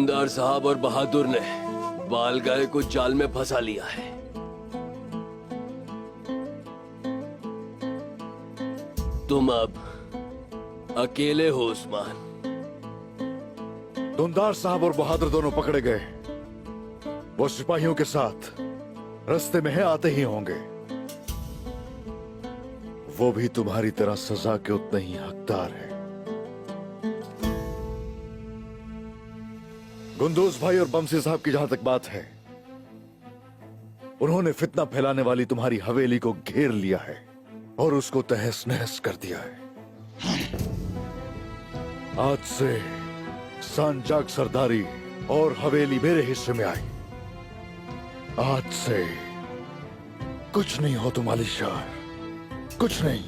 दुंदार साहब और बहादुर ने बाल गाय को जाल में फंसा लिया है। तुम अब अकेले हो उस्मान। दुंदार साहब और बहादुर दोनों पकड़े गए। वो सिपाहियों के साथ रास्ते में है, आते ही होंगे। वो भी तुम्हारी तरह सजा के उतने ही हकदार है। गुंदूज भाई और बमसी साहब की जहां तक बात है, उन्होंने फितना फैलाने वाली तुम्हारी हवेली को घेर लिया है और उसको तहस नहस कर दिया है। आज से सांजाक सरदारी और हवेली मेरे हिस्से में आई। आज से कुछ नहीं हो तुम आलिशार, कुछ नहीं।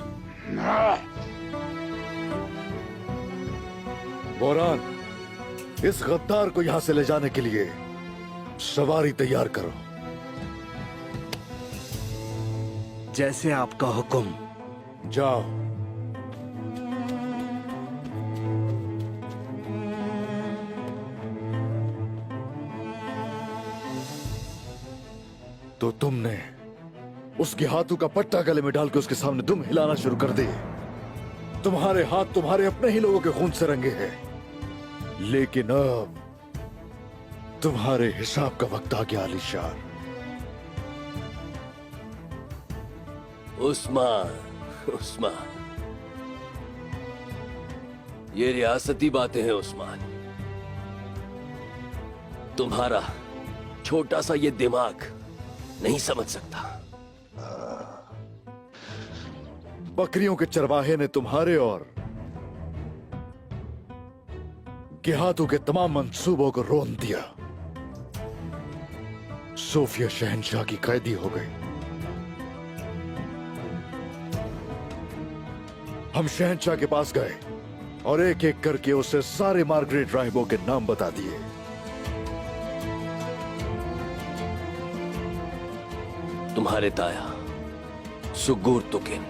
बोरान, इस गद्दार को यहां से ले जाने के लिए सवारी तैयार करो। जैसे आपका हुक्म। जाओ। तो तुमने उसके हाथों का पट्टा गले में डाल के उसके सामने दुम हिलाना शुरू कर दिए। तुम्हारे हाथ तुम्हारे अपने ही लोगों के खून से रंगे हैं। लेकिन अब तुम्हारे हिसाब का वक्त आ गया आलिशार। उस्मान, उस्मान, ये रियासती बातें हैं उस्मान। तुम्हारा छोटा सा ये दिमाग नहीं समझ सकता। बकरियों के चरवाहे ने तुम्हारे और गेहातों के तमाम मंसूबों को रोन दिया। सोफिया शहंशाह की कैदी हो गई। हम शहंशाह के पास गए और एक एक करके उसे सारे मार्गरेट राहिबों के नाम बता दिए। तुम्हारे ताया सुगूर तुकिन,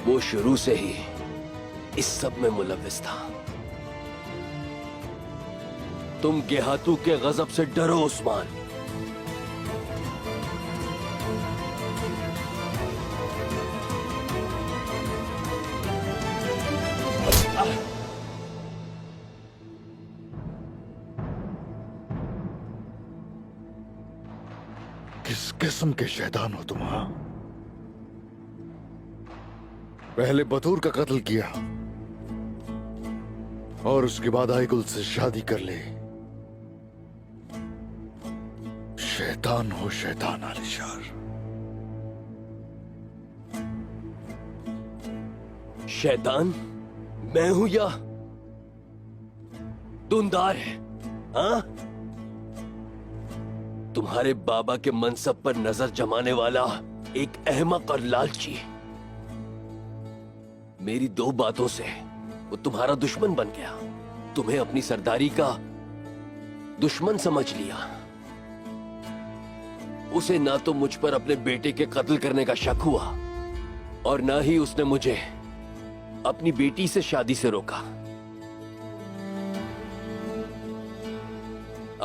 वो शुरू से ही इस सब में मुलव्विस था। तुम गेहातू के गजब से डरो उस्मान। किस किस्म के शैतान हो तुम? हाँ, पहले बतूर का कत्ल किया और उसके बाद आईगुल से शादी कर ली। शैतान हो शैतान आलिशार। शैतान मैं हूं या दुंदार है? हाँ, तुम्हारे बाबा के मनसब पर नजर जमाने वाला एक अहमक और लालची मेरी दो बातों से वो तुम्हारा दुश्मन बन गया। तुम्हें अपनी सरदारी का दुश्मन समझ लिया। उसे ना तो मुझ पर अपने बेटे के कत्ल करने का शक हुआ और ना ही उसने मुझे अपनी बेटी से शादी से रोका।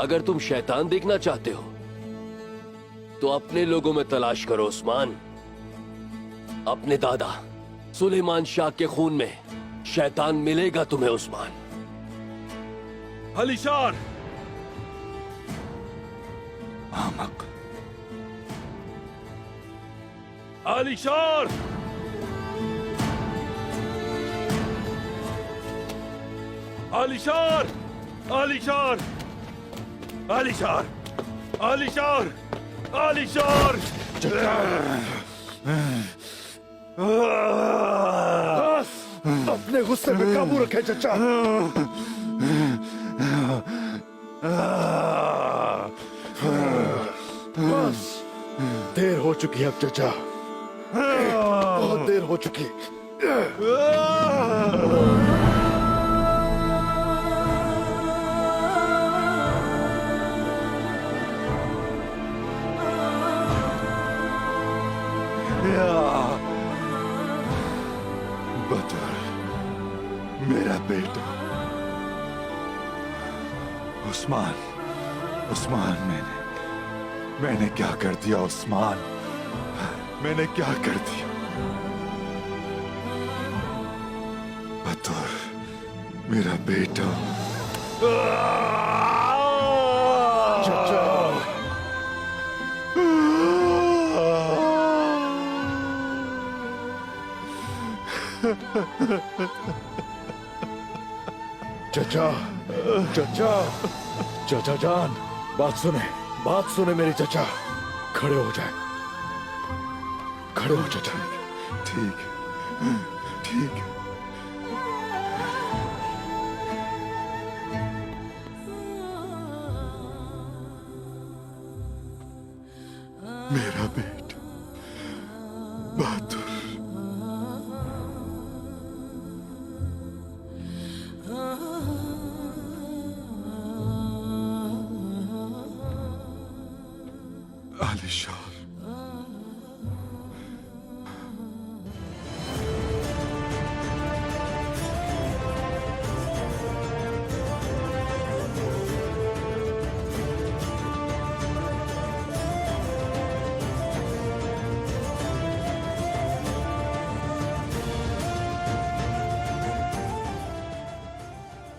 अगर तुम शैतान देखना चाहते हो तो अपने लोगों में तलाश करो उस्मान। अपने दादा सुलेमान शाह के खून में शैतान मिलेगा तुम्हें उस्मान। आलिशार! आमक! आलिशार! आलिशार! आलिशार! आलिशार! आलिशार! आलिशार! अपने गुस्से पे काबू रखे चचा। बस देर हो चुकी है अब चचा, बहुत देर हो चुकी। या बदर, मेरा बेटा। उस्मान, उस्मान, मैंने क्या कर दिया उस्मान? मैंने क्या कर दिया? बदर, मेरा बेटा। चाचा, चाचा, चाचा, चाचा जान, बात सुने मेरे चाचा। खड़े हो जाए, खड़े हो चाचा। ठीक, ठीक। मेरा बेटा बहादुर। आलिशान।